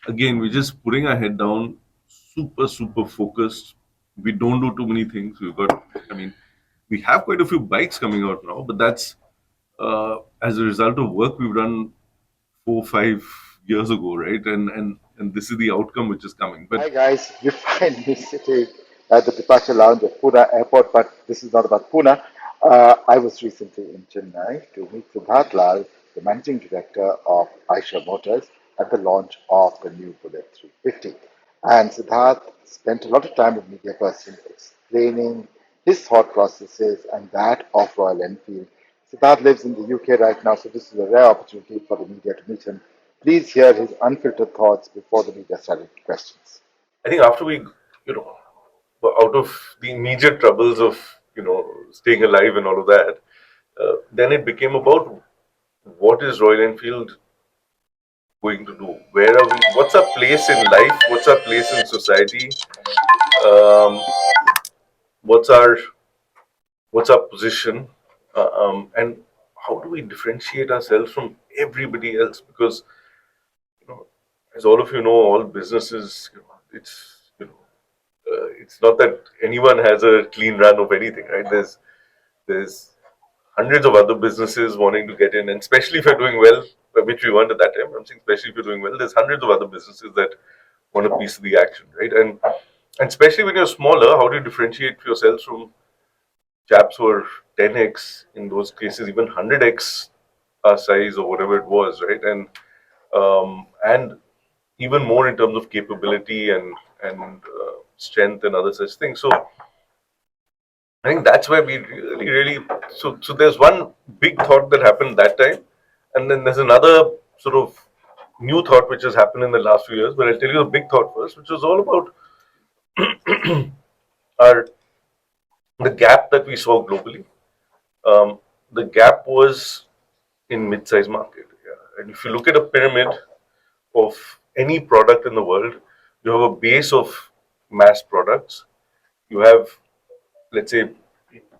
again, we're just putting our head down, super focused. We don't do too many things. I mean, we have quite a few bikes coming out now, but that's as a result of work we've done 4 5 years ago, right? And this is the outcome which is coming. But Hi guys, you find me sitting at the departure lounge of Pune Airport, but this is not about Pune. I was recently in Chennai to meet Siddhartha Lal, the managing director of Eicher Motors, at the launch of the new Bullet 350. And Siddharth spent a lot of time with media person explaining his thought processes and that of Royal Enfield. Siddharth lives in the UK right now, so this is a rare opportunity for the media to meet him. Please hear his unfiltered thoughts before the media started questions. I think after we, were out of the immediate troubles of, staying alive and all of that, then it became about what is Royal Enfield going to do? Where are we? What's our place in life? What's our place in society? Um, what's our what's our position? And how do we differentiate ourselves from everybody else? Because you know, as all of you know, all businesses, it's not that anyone has a clean run of anything, right? There's hundreds of other businesses wanting to get in, and especially if you're doing well, which we weren't at that time. I'm saying especially if you're doing well, there's hundreds of other businesses that want a piece of the action, right? And especially when you're smaller, how do you differentiate yourselves from chaps who are 10x in those cases, even 100x our size or whatever it was, right? And even more in terms of capability and strength and other such things. So I think that's where we really so there's one big thought that happened that time, and then there's another sort of new thought which has happened in the last few years. But I'll tell you the big thought first, which was all about our the gap that we saw globally. The gap was in mid-size market. Yeah. And if you look at a pyramid of any product in the world, you have a base of mass products. You have, let's say,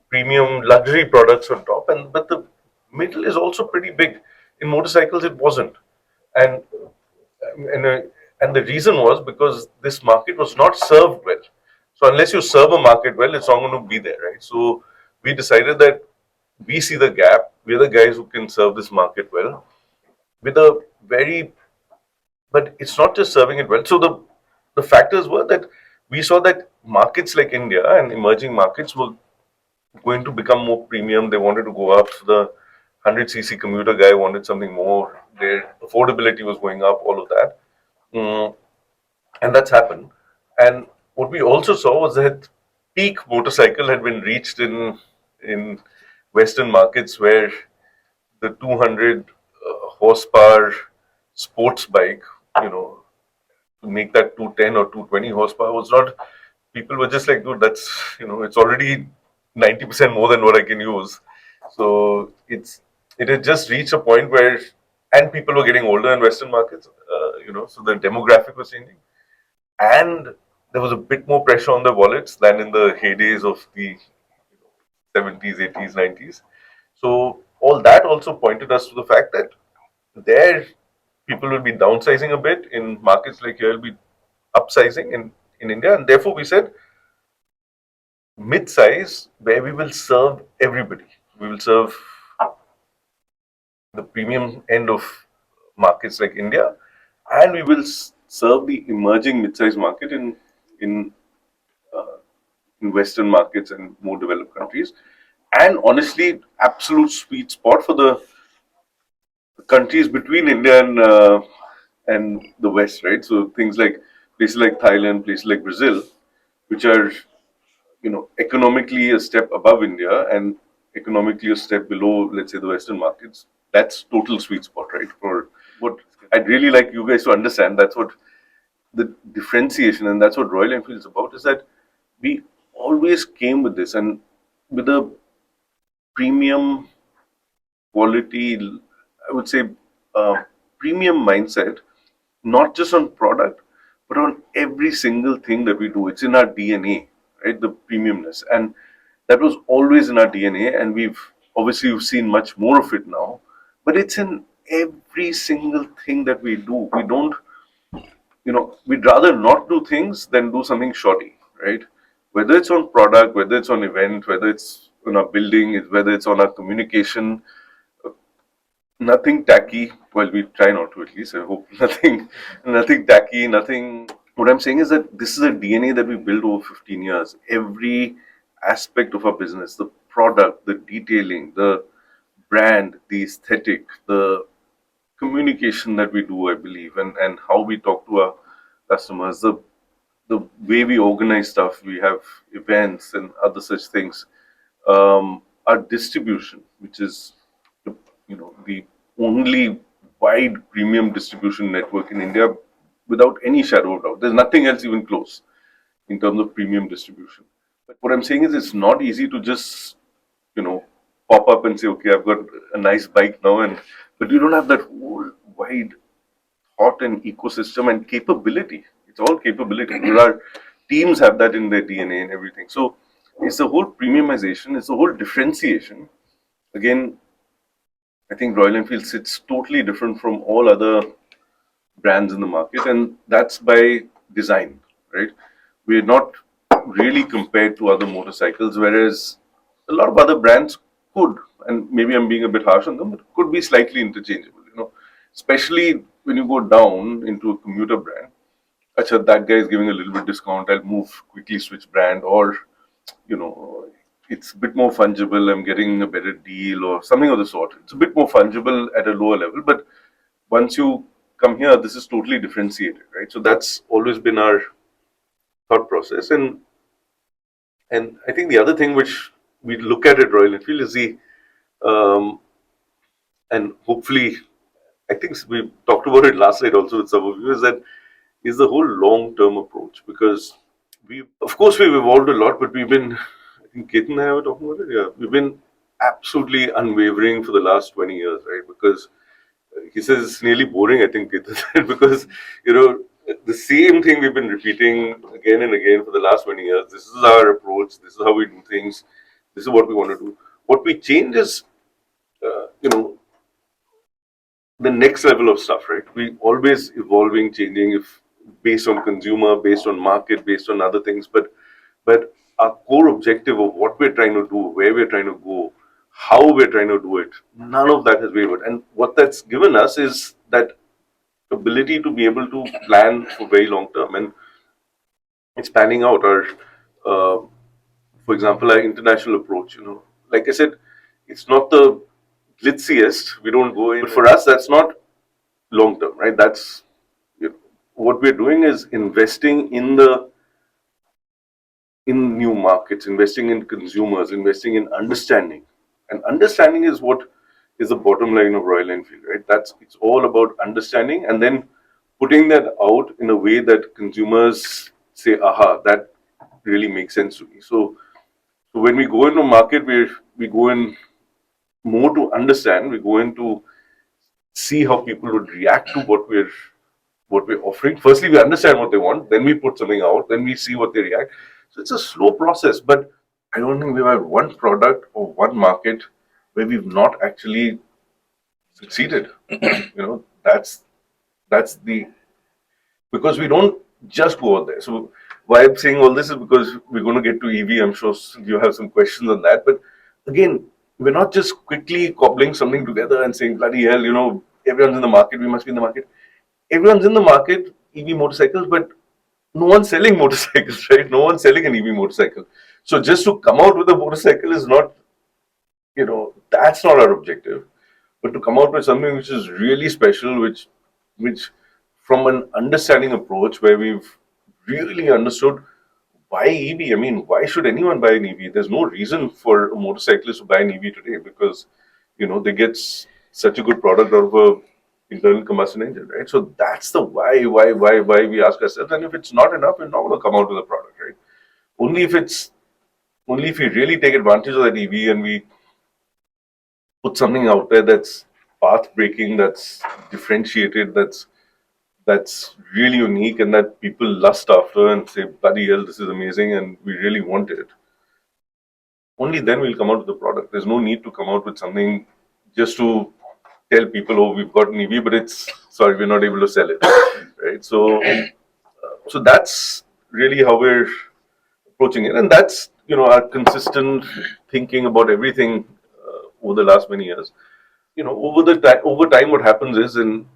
premium luxury products on top, and but the middle is also pretty big. In motorcycles, it wasn't, and and uh, and the reason was because this market was not served well. So unless you serve a market well, it's not going to be there, right? So we decided that we see the gap. We're the guys who can serve this market well with a very, but it's not just serving it well. So the factors were that we saw that markets like India and emerging markets were going to become more premium. They wanted to go up. So the 100cc commuter guy wanted something more. Their affordability was going up. All of that, and that's happened. And what we also saw was that peak motorcycle had been reached in Western markets where the 200 horsepower sports bike, you know, to make that 210 or 220 horsepower was not. People were just like, dude, that's it's already 90% more than what I can use. So it had just reached a point where, and people were getting older in Western markets, so the demographic was changing, and there was a bit more pressure on the wallets than in the heydays of the 70s, 80s, 90s. So all that also pointed us to the fact that there people will be downsizing a bit in markets like here will be upsizing in India, and therefore we said mid-size where we will serve everybody. We will serve the premium end of markets like India, and we will serve the emerging mid-size market in in Western markets and more developed countries. And honestly, absolute sweet spot for the countries between India and the West, right? So things like places like Thailand, places like Brazil, which are economically a step above India and economically a step below, let's say, the Western markets. That's total sweet spot, right? For what I'd really like you guys to understand, that's what the differentiation, and that's what Royal Enfield is about, is that we always came with this and with a premium quality, I would say, premium mindset, not just on product, but on every single thing that we do. It's in our DNA, right? The premiumness. And that was always in our DNA. And we've seen much more of it now, but it's in every single thing that we do. We don't we'd rather not do things than do something shoddy, right? Whether it's on product, whether it's on event, whether it's on our building, whether it's on our communication, nothing tacky. Well, we try not to, at least. I hope nothing tacky, nothing. What I'm saying is that this is a DNA that we built over 15 years. Every aspect of our business, the product, the detailing, the brand, the aesthetic, the communication that we do, I believe, and how we talk to our customers, the way we organize stuff, we have events and other such things. Our distribution, which is the only wide premium distribution network in India, without any shadow of doubt. There's nothing else even close in terms of premium distribution. But what I'm saying is, it's not easy to just you know pop up and say, okay, I've got a nice bike now, and but you don't have that whole wide thought and ecosystem and capability. It's all capability. There are teams have that in their DNA and everything. So it's the whole premiumization, it's the whole differentiation. Again, I think Royal Enfield sits totally different from all other brands in the market, and that's by design, right? We're not really compared to other motorcycles, whereas a lot of other brands could, and maybe I'm being a bit harsh on them, but could be slightly interchangeable, especially when you go down into a commuter brand. Acha, that guy is giving a little bit discount, I'll move quickly switch brand, or you know, it's a bit more fungible, I'm getting a better deal or something of the sort. It's a bit more fungible at a lower level, but once you come here, this is totally differentiated, right? So that's always been our thought process. And I think the other thing which we look at Royal Enfield is um, and hopefully, I think we talked about it last night also with some of you, is the whole long term approach, because of course, we've evolved a lot, but we've been, I think Ketan and I were talking about it, yeah, we've been absolutely unwavering for the last 20 years, right? Because he says it's nearly boring, I think, Ketan said, because, the same thing we've been repeating again and again for the last 20 years. This is our approach, this is how we do things, this is what we want to do. What we change is, uh, you know, the next level of stuff, right? We always evolving, changing, if based on consumer, based on market, based on other things. But our core objective of what we're trying to do, where we're trying to go, how we're trying to do it, none of that has wavered. And what that's given us is that ability to be able to plan for very long term, and it's panning out. Our, for example, our international approach. Like I said, it's not the glitziest. We don't go in. But for us, that's not long term, right? That's what we're doing is investing in new markets, investing in consumers, investing in understanding. And understanding is what is the bottom line of Royal Enfield, right? It's all about understanding and then putting that out in a way that consumers say, aha, that really makes sense to me. So when we go into market, we go in more to understand, we go in to see how people would react to what we're offering. Firstly, we understand what they want, then we put something out, then we see what they react. So it's a slow process, but I don't think we've had one product or one market where we've not actually succeeded. That's the because we don't just go out there. So why I'm saying all this is because we're going to get to EV. I'm sure you have some questions on that. But again, we're not just quickly cobbling something together and saying, bloody hell, everyone's in the market, we must be in the market. Everyone's in the market, EV motorcycles, but no one's selling motorcycles, right? No one's selling an EV motorcycle. So just to come out with a motorcycle is not, that's not our objective. But to come out with something which is really special, which from an understanding approach where we've really understood why EV. I mean, why should anyone buy an EV? There's no reason for a motorcyclist to buy an EV today because, they get such a good product out of a internal combustion engine, right? So that's the why we ask ourselves. And if it's not enough, we're not going to come out with a product, right? Only if we really take advantage of that EV and we put something out there that's path breaking, that's differentiated, that's really unique, and that people lust after and say, bloody hell, this is amazing, and we really want it. Only then we'll come out with the product. There's no need to come out with something just to tell people, oh, we've got an EV, but we're not able to sell it, right? So So that's really how we're approaching it, and that's our consistent thinking about everything over the last many years. Over time, what happens is, and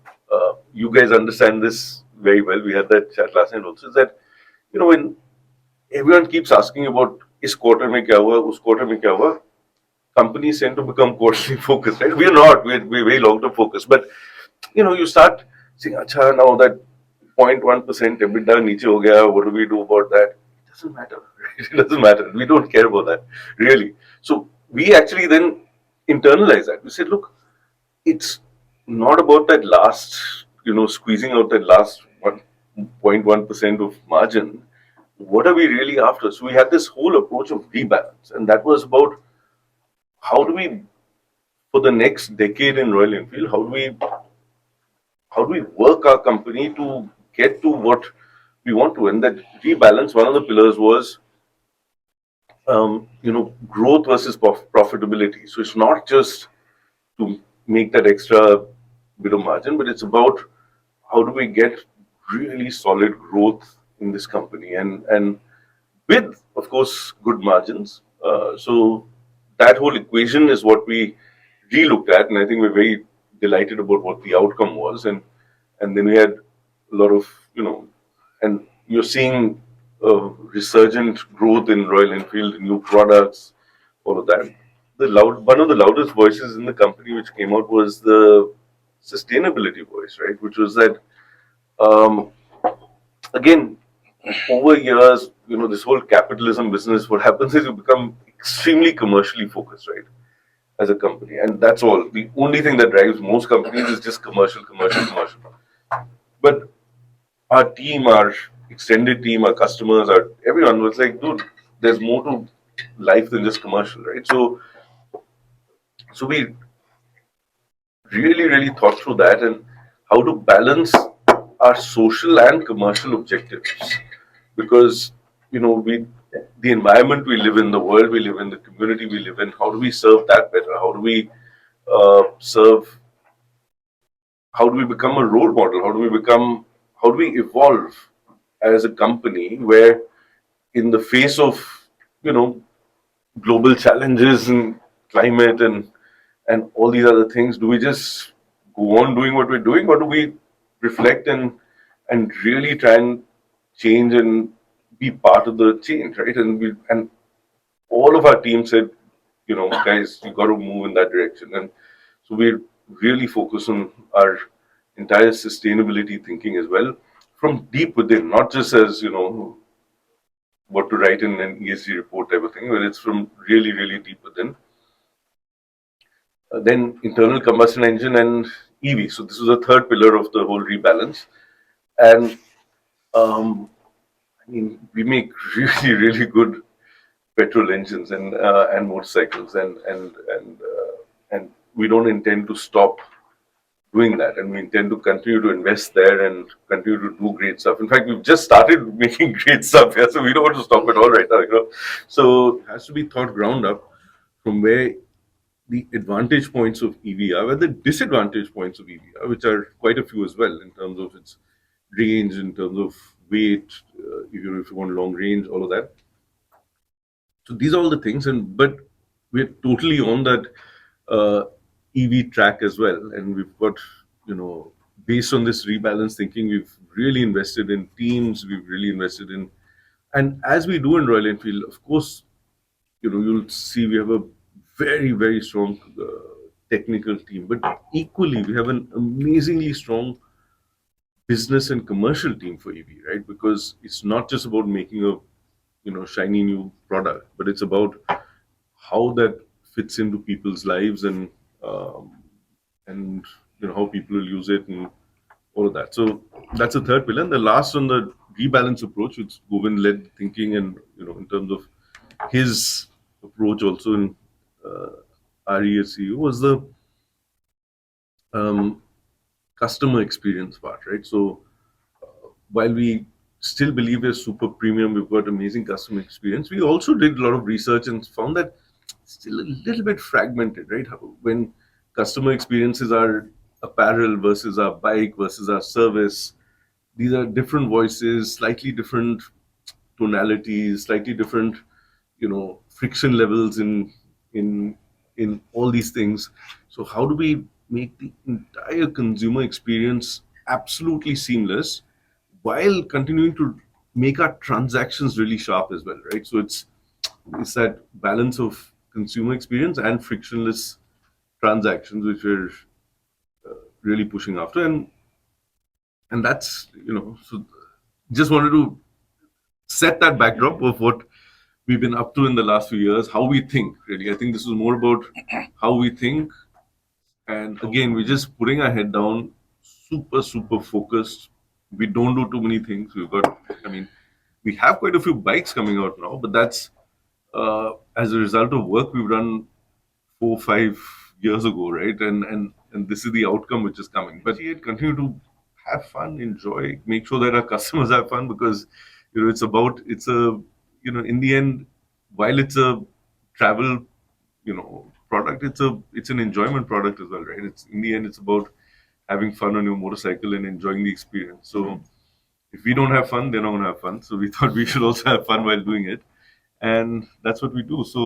you guys understand this very well. We had that chat last night also. Is that when everyone keeps asking about इस quarter में क्या हुआ, उस quarter में क्या हुआ, companies tend to become quarterly focused, right? We're not. We're very long term focused, but you start saying, "Acha, now that 0.1% EBITDA नीचे हो गया, what do we do about that?" It doesn't matter. Right? It doesn't matter. We don't care about that, really. So we actually then internalize that. We said, "Look, it's not about that last, squeezing out that last 1.1% of margin. What are we really after?" So we had this whole approach of rebalance, and that was about how do we, for the next decade in Royal Enfield, how do we work our company to get to what we want to? And that rebalance, one of the pillars was, growth versus profitability. So it's not just to make that extra bit of margin, but it's about how do we get really solid growth in this company, and with, of course, good margins. So that whole equation is what we re-looked at, and I think we're very delighted about what the outcome was. And then we had a lot of, and you're seeing resurgent growth in Royal Enfield, new products, all of that. One of the loudest voices in the company which came out was the sustainability voice, right? Which was that, um, again, over years, this whole capitalism business, what happens is you become extremely commercially focused, right? As a company, and that's all. The only thing that drives most companies is just commercial, commercial, commercial. But our team, our extended team, our customers, our everyone was like, dude, there's more to life than just commercial, right? So we really, really thought through that and how to balance our social and commercial objectives, because we the environment we live in, the world we live in, the community we live in, how do we serve that better? How do we serve? How do we become a role model? How do we evolve as a company where, in the face of you know global challenges and climate and all these other things, do we just go on doing what we're doing, or do we reflect and really try and change and be part of the change, right? And all of our team said, guys, you got to move in that direction. And so we really focus on our entire sustainability thinking as well, from deep within, not just as what to write in an ESG report type of thing, but it's from really, really deep within. Then internal combustion engine and EV. So this is a third pillar of the whole rebalance. And I mean, we make really, really good petrol engines and motorcycles, and we don't intend to stop doing that, and we intend to continue to invest there and continue to do great stuff. In fact, we've just started making great stuff here, so we don't want to stop at all right now. So it has to be thought ground up from where the advantage points of EV are, where the disadvantage points of EV are, which are quite a few as well in terms of its range, in terms of weight, if you want long range, all of that. So these are all the things, and but we're totally on that EV track as well, and we've got based on this rebalance thinking, we've really invested in teams, we've really invested in, and as we do in Royal Enfield, of course, you'll see we have a very, very strong technical team, but equally we have an amazingly strong business and commercial team for EV, right? Because it's not just about making a shiny new product, but it's about how that fits into people's lives, um, and how people will use it and all of that. So that's the third pillar. And the last on the rebalance approach, which Govind led thinking, and in terms of his approach also in RE as CEO, was the um, customer experience part, right? So while we still believe we're super premium, we've got amazing customer experience, we also did a lot of research and found that it's still a little bit fragmented, right? When customer experiences are apparel versus our bike versus our service, these are different voices, slightly different tonalities, slightly different, friction levels in all these things. So how do we make the entire consumer experience absolutely seamless while continuing to make our transactions really sharp as well, right? So it's that balance of consumer experience and frictionless transactions which we're really pushing after, and that's, so just wanted to set that backdrop of what we've been up to in the last few years, how we think, really. I think this is more about how we think. And again, we're just putting our head down, super, super focused. We don't do too many things. I mean, we have quite a few bikes coming out now, but that's as a result of work we've done 4 5 years ago, right? And this is the outcome which is coming. But we continue to have fun, enjoy, make sure that our customers have fun, because in the end, while it's a travel product, it's an enjoyment product as well, right? It's in the end, it's about having fun on your motorcycle and enjoying the experience. So if we don't have fun, they're not going to have fun. So we thought we should also have fun while doing it, and that's what we do. So